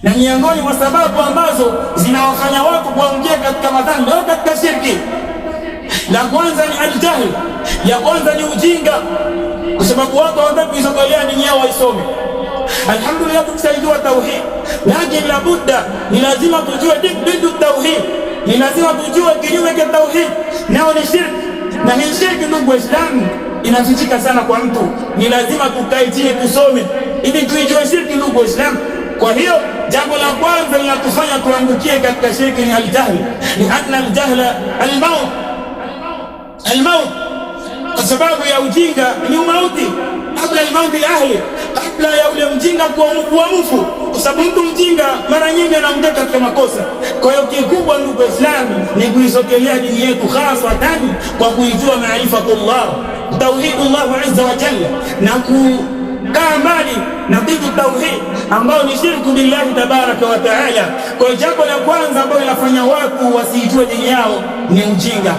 na miongoni mwa sababu ambazo zinawafanya watu kuingia katika madhambi au katika shirki, la kwanza ni aljahl, ya kwanza ni ujinga, kwa sababu watu hawataka kuisogelea dini yao waisome. Alhamdulillah tukisaidiwa tauhid, lakini labudda ni lazima tujue didu tauhid, ni lazima tujue kinyume cha tauhid nao ni shirki. Na hii shirki, ndugu Waislamu, inafichika sana kwa mtu. Ni lazima tukae chini tusome ili tuijue shirki, ndugu Waislamu. Kwa hiyo jambo la kwanza linatufanya tuangukie katika shirki ni aljahl, ni anna aljahla almaut, kwa sababu ya ujinga ni mauti, kabla almauti ahli, kabla ya ule mjinga kuwa mfu, kwa sababu mtu mjinga mara nyingi anaingia katika makosa. Kwa hiyo kikubwa, ndugu Waislamu, ni kuisogelea dini yetu hasatan kwa kuijua maarifatullah, tauhidullah azza wa jalla, na kaa mbali na dhidu tauhid ambao ni shirku billahi tabaraka wa taala. Kwa jambo la kwanza ambalo linafanya watu wasiijue dini yao ni ujinga.